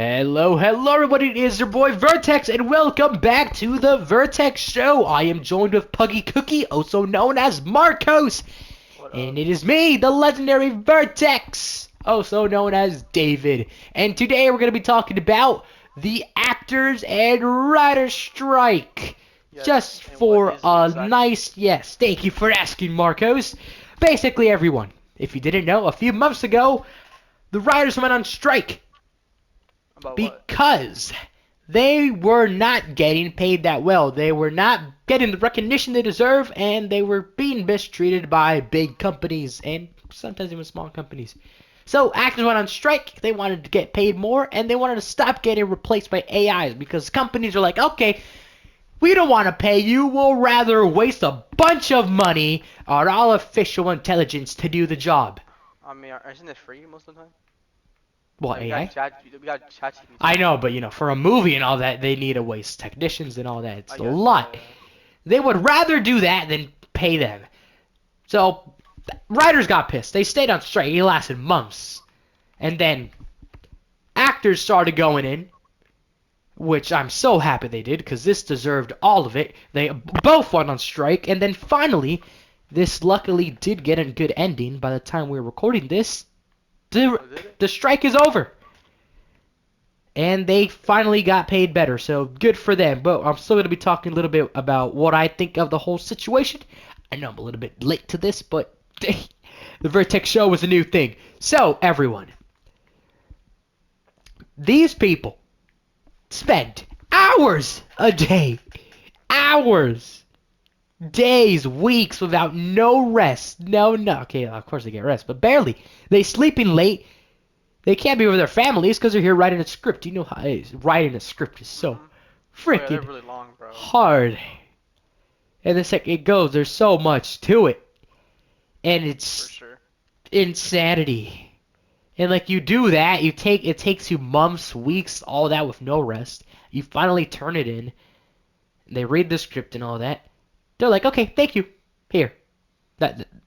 Hello everybody, it is your boy Vertex, and welcome back to the Vertex Show. I am joined with Puggy Cookie, also known as Marcos, What up? and it is me, the legendary Vertex, also known as David. And today we're going to be talking about the actors and writers strike. Yes, Just and what for is it a exactly? nice, yes, thank you for asking, Marcos. Basically everyone, if you didn't know, a few months ago, the writers went on strike About what? because they were not getting paid that well. They were not getting the recognition they deserve, and they were being mistreated by big companies and sometimes even small companies. So actors went on strike. They wanted to get paid more, and they wanted to stop getting replaced by AIs because companies are like, okay, we don't want to pay you. We'll rather waste a bunch of money on artificial intelligence to do the job. I mean, isn't it free most of the time? What, Like we got AI? chat, we got I ChatGPT. know, but for a movie and all that, they need to waste technicians and all that. It's I a guess, yeah, lot. yeah. They would rather do that than pay them. So writers got pissed. They stayed on strike. It lasted months. And then actors started going in, which I'm so happy they did because this deserved all of it. They both went on strike. And then finally, this luckily did get a good ending by the time we were recording this. The, Oh, did it? the strike is over. And they finally got paid better, so good for them. But I'm still going to be talking a little bit about what I think of the whole situation. I know I'm a little bit late to this, but the Vertex show was a new thing. So, everyone, these people spend hours a day, hours, days, weeks without no rest. No. Okay, of course they get rest, but barely. They sleeping late. They can't be with their families because they're here writing a script. You know how it is. Writing a script is so Mhm. Oh yeah, they're freaking really long, bro. hard. And it's like it goes. There's so much to it, and For it's sure. insanity. And like you do that, it takes you months, weeks, all that with no rest. You finally turn it in. They read the script and all that. They're like, okay, thank you. Here,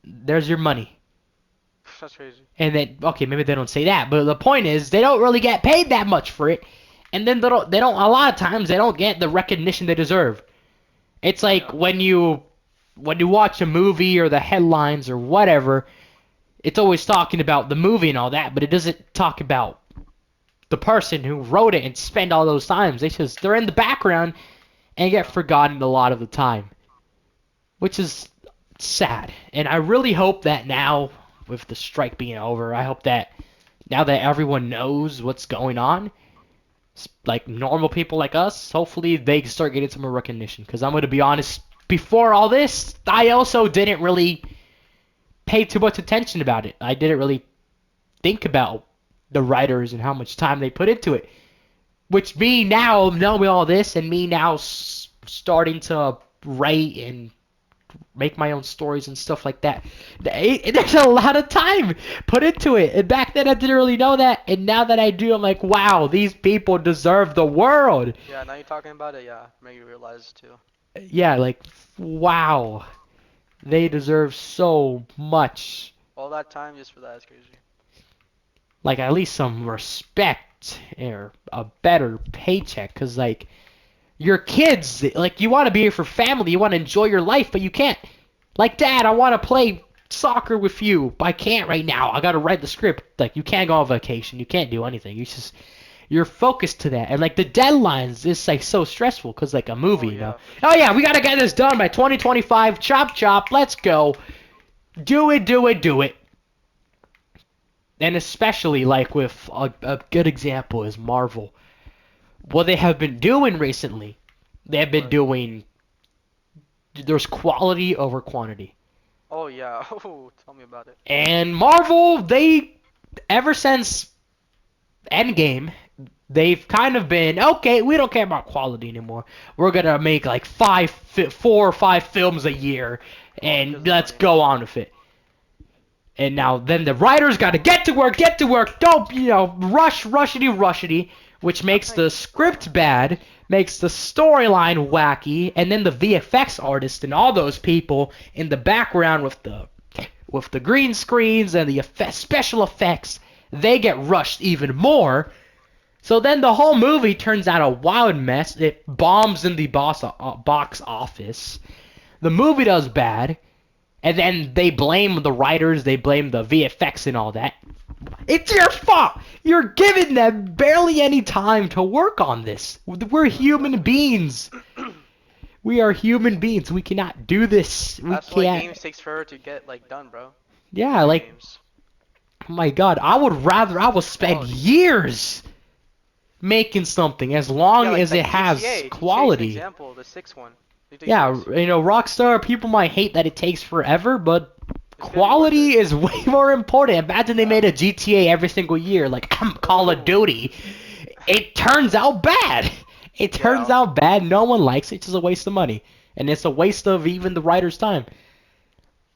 there's your money. That's crazy. And then, okay, maybe they don't say that, but the point is, they don't really get paid that much for it. And then they don't. A lot of times, they don't get the recognition they deserve. It's like Yeah. when you watch a movie or the headlines or whatever, it's always talking about the movie and all that, but it doesn't talk about the person who wrote it and spent all those times. They're in the background and get Yeah. forgotten a lot of the time, which is sad. And I really hope that now, with the strike being over, I hope that now that everyone knows what's going on, like normal people like us, hopefully they start getting some more recognition. Because I'm going to be honest, before all this, I also didn't really pay too much attention about it. I didn't really think about the writers and how much time they put into it. Which me now knowing all this and me now starting to write and make my own stories and stuff like that. There's a lot of time put into it. And back then I didn't really know that. And now that I do, I'm like, wow, these people deserve the world. Yeah. Now you're talking about it. Yeah, make you realize too. Yeah, like, wow. They deserve so much. All that time just for that is crazy. Like, at least some respect or a better paycheck. Because, like, your kids, like, you want to be here for family. You want to enjoy your life, but you can't. Like, Dad, I want to play soccer with you, but I can't right now. I got to write the script. Like, you can't go on vacation. You can't do anything. You're focused to that. And, like, the deadlines is, like, so stressful because, like, a movie, Oh you know. yeah, for Oh, sure. yeah, we got to get this done by 2025. Chop, chop. Let's go. Do it, do it, do it. And especially, like, with a good example is Marvel. What they have been doing recently, they have been What? doing, there's quality over quantity. Oh yeah. Oh, tell me about it. And Marvel, ever since Endgame, they've kind of been, okay, we don't care about quality anymore. We're going to make like 4 or 5 films a year, All because and of let's money. go on with it. And now then the writers got to get to work, get to work. Don't, rushity, which I makes think, the bro. script bad, makes the storyline wacky, and then the VFX artists and all those people in the background with the green screens and the special effects, they get rushed even more. So then the whole movie turns out a wild mess. It bombs in the box office. The movie does bad, and then they blame the writers, they blame the VFX and all that. It's your fault. You're giving them barely any time to work on this. We're human Exactly. beings. We are human beings. We cannot do this. We That's why can't. games takes forever to get like done, bro. Yeah, Video like, games. oh my God, I would spend Quality. years making something as Yeah, long like as it like has GTA. GTA is an quality. example. The sixth one. GTA Yeah, 6. Rockstar, people might hate that it takes forever, but It's gonna be worth quality it. is way more important. Imagine they Yeah. made a GTA every single year, like Call of Oh. Duty. It turns out bad. It turns Yeah. out bad. No one likes it. It's just a waste of money. And it's a waste of even the writer's time.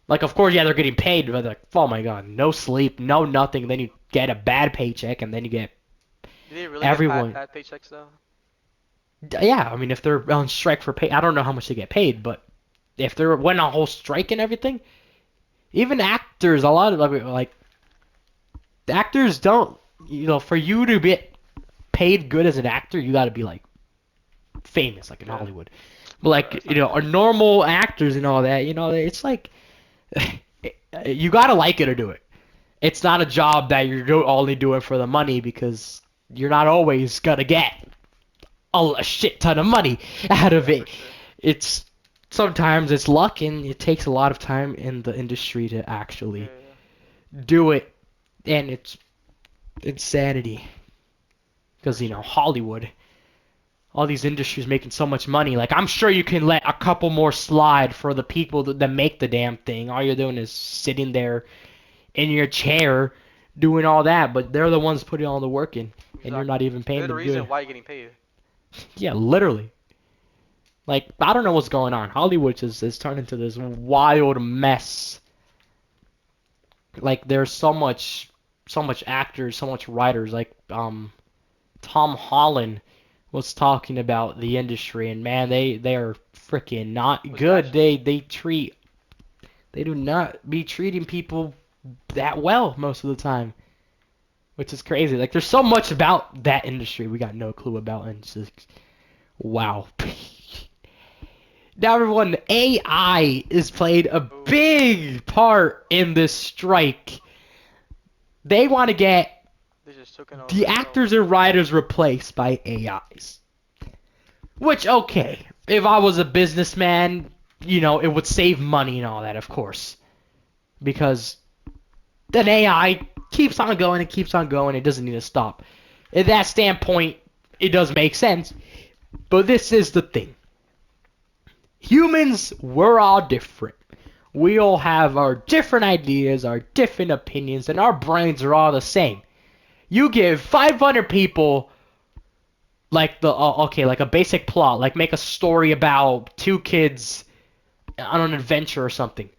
Like, of course, yeah, they're getting paid, but like, oh my God, no sleep, no nothing. Then you get a bad paycheck, and then you get Do they really get everyone. bad paychecks though? Yeah, I mean, if they're on strike for pay, I don't know how much they get paid, but if they're went on a whole strike and everything, even actors, a lot of like actors don't, for you to be paid good as an actor, you got to be like famous, like in Yeah. Hollywood. But like, That's not a true. normal actors and all that, it's like you got to like it to do it. It's not a job that you're only doing for the money because you're not always gonna get a shit ton of money out of Yeah, for it. sure. It's sometimes it's luck and it takes a lot of time in the industry to Yeah, actually yeah. do it, and it's insanity because For sure. Hollywood, all these industries making so much money. Like, I'm sure you can let a couple more slide for the people that make the damn thing. All you're doing is sitting there in your chair doing all that, but they're the ones putting all the work in, and you're not Exactly. even paying They're the them good. reason why you're getting paid. Yeah, literally. Like, I don't know what's going on. Hollywood is turned into this wild mess. Like, there's so much actors, so much writers. Like, Tom Holland was talking about the industry, and man, they are freaking not Was he good. actually? They do not be treating people that well most of the time, which is crazy. Like, there's so much about that industry we got no clue about, and it's just wow. Now, everyone, AI has played a Oh, big part in this strike. They want to get they just took it over the the world. actors and writers replaced by AIs. Which, okay, if I was a businessman, it would save money and all that, of course. Because then AI keeps on going and keeps on going. It doesn't need to stop. In that standpoint, it does make sense. But this is the thing. Humans, we're all different. We all have our different ideas, our different opinions, and our brains are all the same. You give 500 people like like a basic plot, like make a story about two kids on an adventure or something.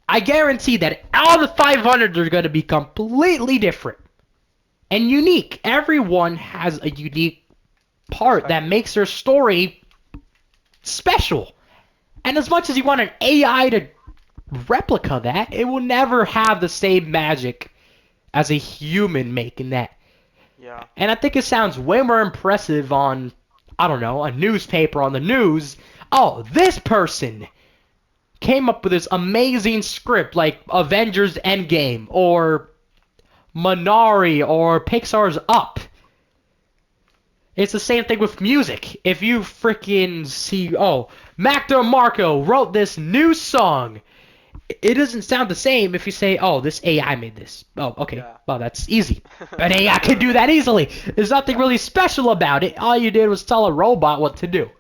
I guarantee that all the 500 are going to be completely different and unique. Everyone has a unique part that Perspective. makes their story special. And as much as you want an AI to replica that, it will never have the same magic as a human making that. Yeah. And I think it sounds way more impressive on, I don't know, a newspaper on the news. Oh, this person came up with this amazing script like Avengers Endgame or Minari or Pixar's Up. It's the same thing with music. If you freaking see, oh, Mac DeMarco wrote this new song, it doesn't sound the same if you say, oh, this AI made this. Oh, okay. Yeah. Well, that's easy. An AI can do Literally. that easily. There's nothing Yeah. really special about it. All you did was tell a robot what to do.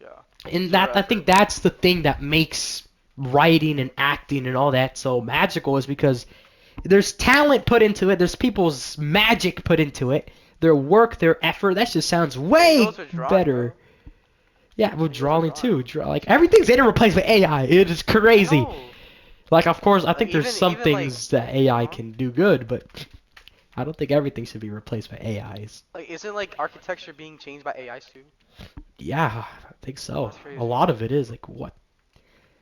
Yeah. And Zero I think effort. that's the thing that makes writing and acting and all that so magical is because there's talent put into it. There's people's magic put into it. Their work, their effort. That just sounds Same goes way with drawing, better. bro. Yeah, with Same goes with drawing drawing. too. Like everything's getting replaced by AI. It is I crazy. know. Like, of course, I Like think there's some even like things that AI huh? can do good, but I don't think everything should be replaced by AIs. Like isn't like architecture being changed by AIs too? Yeah, I think so. That's A crazy. lot of it is like what?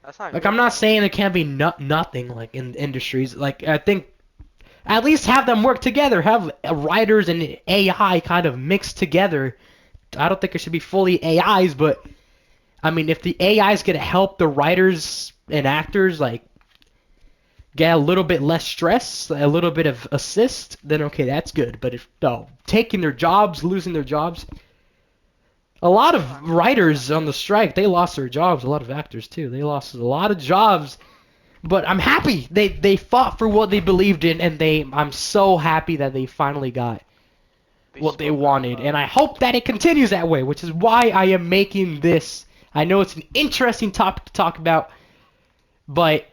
That's not Like, I'm good, not bro. saying there can't be nothing like in industries. Like, I think At least have them work together. Have writers and AI kind of mixed together. I don't think it should be fully AIs, but I mean, if the AI is gonna help the writers and actors like get a little bit less stress, a little bit of assist, then okay, that's good. But if no, taking their jobs, losing their jobs, a lot I of mean, yeah. writers on the strike, they lost their jobs. A lot of actors too. They lost a lot of jobs. But I'm happy they fought for what they believed in, and I'm so happy that they finally got They what they spoke up. wanted, and I hope that it continues that way, which is why I am making this. I know it's an interesting topic to talk about, but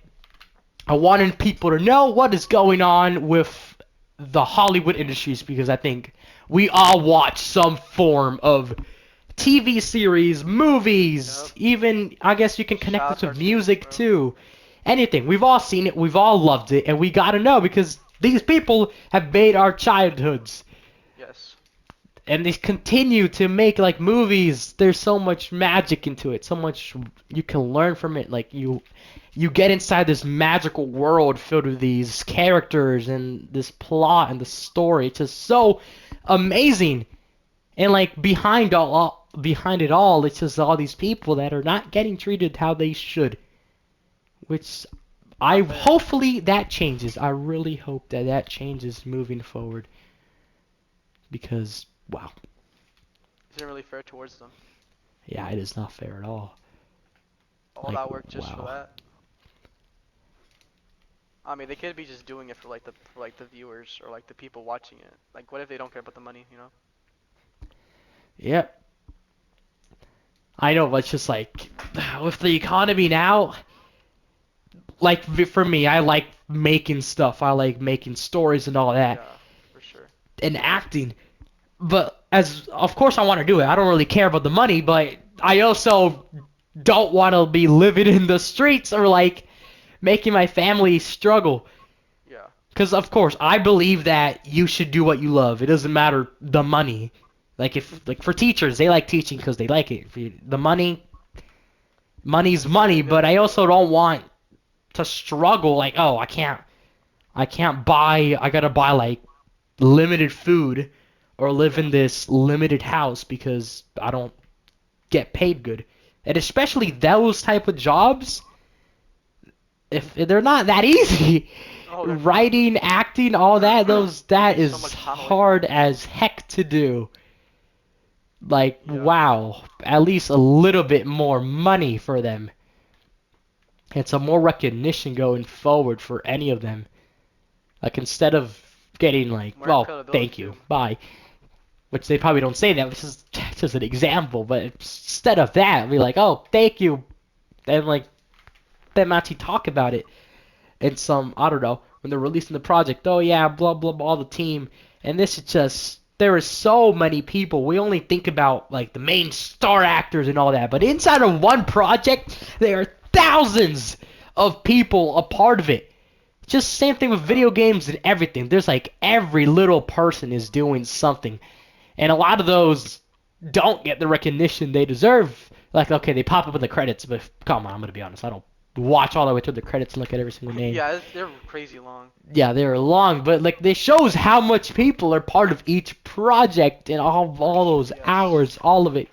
I wanted people to know what is going on with the Hollywood industries because I think we all watch some form of TV series, movies, Yep. even I guess you can connect Shot this with cartoons, music bro. too. Anything. We've all seen it, we've all loved it, and we gotta know because these people have made our childhoods. Yes. And they continue to make like movies. There's so much magic into it, so much you can learn from it. Like you get inside this magical world filled with these characters and this plot and the story. It's just so amazing. And like behind it all, it's just all these people that are not getting treated how they should. Which I Not fair. hopefully that changes. I really hope that that changes moving forward because wow, Isn't really fair towards them. yeah, it is not fair at all. All Like that work just for wow. that. I mean, they could be just doing it for like the viewers or like the people watching it. Like, what if they don't care about the money? You know? Yep. I know, but it's just like with the economy now, like for me, I like making stuff. I like making stories and all that Yeah, for sure. and acting. But as of course I want to do it. I don't really care about the money, but I also don't want to be living in the streets or like making my family struggle. Yeah. Because of course I believe that you should do what you love. It doesn't matter the money. Like if like for teachers, they like teaching because they like it. The money's It's a really money, good but I thing also though. don't want to struggle like, oh, I can't buy I gotta buy like limited food or live Yeah. in this limited house because I don't get paid good. And especially those type of jobs, if they're not that easy. Oh, they're not. Writing, acting, all that, those It that takes so is much time away from hard you. as heck to do. Like, Yeah. wow, at least a little bit more money for them. And some more recognition going forward for any of them. Like instead of getting like, More well, accountability thank you, too. bye, which they probably don't say that, which is just an example. But instead of that, be like, oh, thank you, and like them actually talk about it in some, I don't know, when they're releasing the project. Oh yeah, blah blah blah, all the team, and this is just there are so many people. We only think about like the main star actors and all that, but inside of one project, there are thousands of people a part of it. Just same thing with Yeah. video games and everything. There's like every little person is doing something. And a lot of those don't get the recognition they deserve. Like, okay, they pop up in the credits, but come on, I'm gonna be honest. I don't watch all the way through the credits and look at every single name. Yeah, they're crazy long. Yeah, they're long, but like they shows how much people are part of each project and all those Yes. hours, all of it,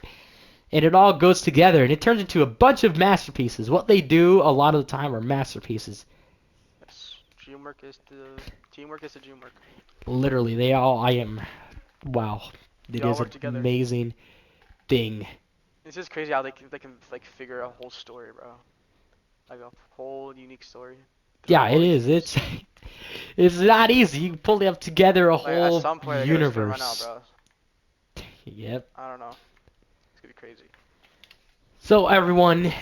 and it all goes together and it turns into a bunch of masterpieces. What they do a lot of the time are masterpieces. Yes. Teamwork is the dreamwork. Literally, they all. I am. Wow, They it all is work an together. amazing thing. It's just crazy how they can like figure a whole story, bro. Like a whole unique story through Yeah, all it these is. years. It's not easy. You pull up together a Like at whole some point, they're just gonna run out, universe. bro. Yep. I don't know. It's gonna be crazy. So everyone,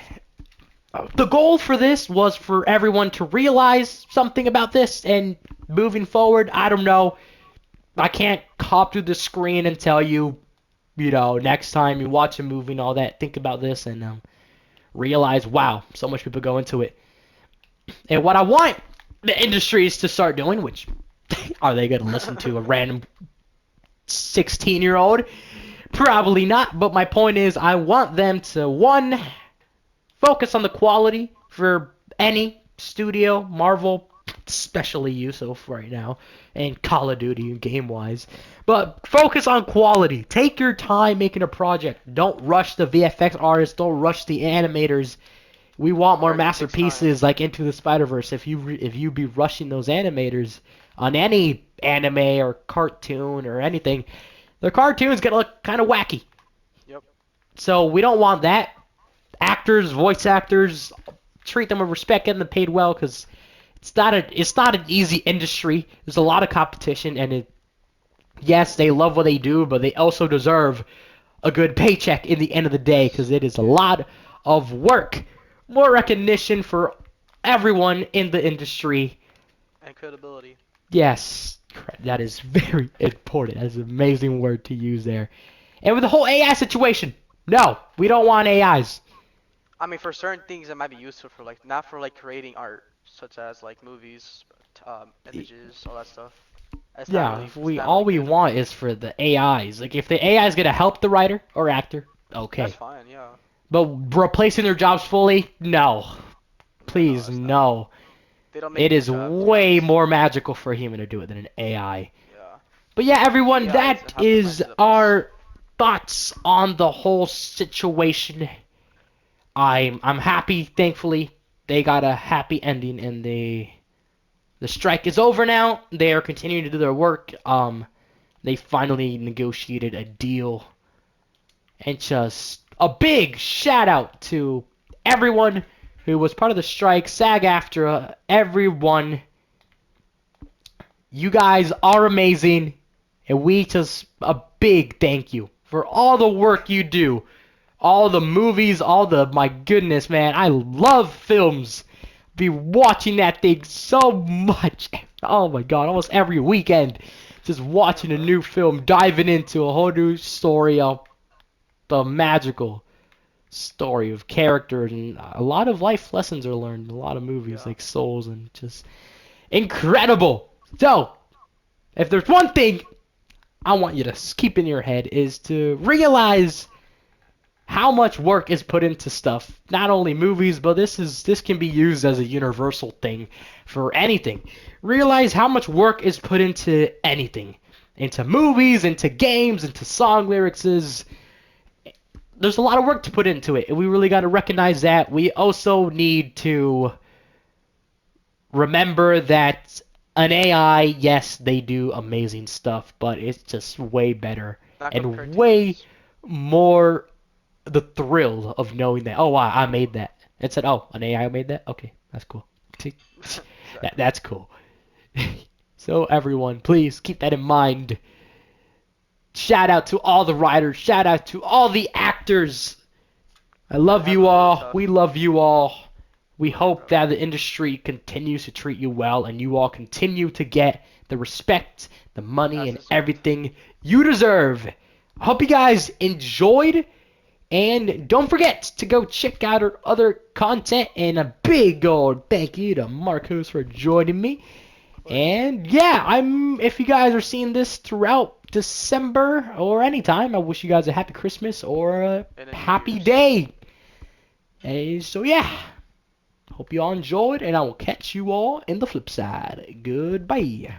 the goal for this was for everyone to realize something about this, and moving forward, I don't know. I can't hop through the screen and tell you, next time you watch a movie and all that, think about this and realize, wow, so much people go into it. And what I want the industries to start doing, which are they going to listen to a random 16-year-old? Probably not, but my point is I want them to, one, focus on the quality for any studio, Marvel. especially Yusuf right now, and Call of Duty and game-wise. But focus on quality. Take your time making a project. Don't rush the VFX artists. Don't rush the animators. We want more Everything takes time. masterpieces like Into the Spider-Verse. If you be rushing those animators on any anime or cartoon or anything, the cartoon's gonna look kind of wacky. Yep. So we don't want that. Actors, voice actors, treat them with respect, get them paid well, because it's not an easy industry. There's a lot of competition, and yes, they love what they do, but they also deserve a good paycheck in the end of the day, because Yes. it is a lot of work. More recognition for everyone in the industry. And credibility. Yes, that is very important. That's an amazing word to use there. And with the whole AI situation, no, we don't want AIs. I mean, for certain things, it might be useful for like not for like creating art, such as like movies, images, all that stuff. Yeah, if It's we not all really we good. want is for the AIs. Like if the AI is gonna help the writer or actor, That's okay. fine. Yeah. But replacing their jobs fully, no. No, no, Please, it's not. no. They don't make It good is jobs, to be way honest. more magical for a human to do it than an AI. Yeah. But yeah, everyone, AIs that have the is mindset of us. our thoughts on the whole situation. I'm happy, thankfully, they got a happy ending and the strike is over now. They are continuing to do their work. They finally negotiated a deal. And just a big shout out to everyone who was part of the strike, SAG-AFTRA, everyone. You guys are amazing, and we just a big thank you for all the work you do, all the movies, all the my goodness, man, I love films. Be watching that thing so much. Oh my god, almost every weekend, just Yeah, watching a bro. new film, diving into a whole new story of the magical story of characters, and a lot of life lessons are learned in a lot of movies Yeah. like Souls, and just incredible. So, if there's one thing I want you to keep in your head is to realize how much work is put into stuff. Not only movies, but this can be used as a universal thing for anything. Realize how much work is put into anything. Into movies, into games, into song lyrics. There's a lot of work to put into it, and we really got to recognize that. We also need to remember that an AI, yes, they do amazing stuff, but it's just way better Not compared and to way humans. more the thrill of knowing that, oh, wow, I made that. It said, oh, an AI made that? Okay, that's cool. Exactly. That's cool. So, everyone, please keep that in mind. Shout out to all the writers. Shout out to all the actors. I Yeah, they love have you it really all. tough. We love you all. We Yeah, hope bro. that the industry continues to treat you well and you all continue to get the respect, the money, As and deserved. everything you deserve. I hope you guys enjoyed. And don't forget to go check out our other content. And a big old thank you to Marcos for joining me. Of course. And yeah, if you guys are seeing this throughout December or anytime, I wish you guys a happy Christmas or a And then New happy Year's. day. And so yeah, hope you all enjoyed, and I will catch you all in the flip side. Goodbye.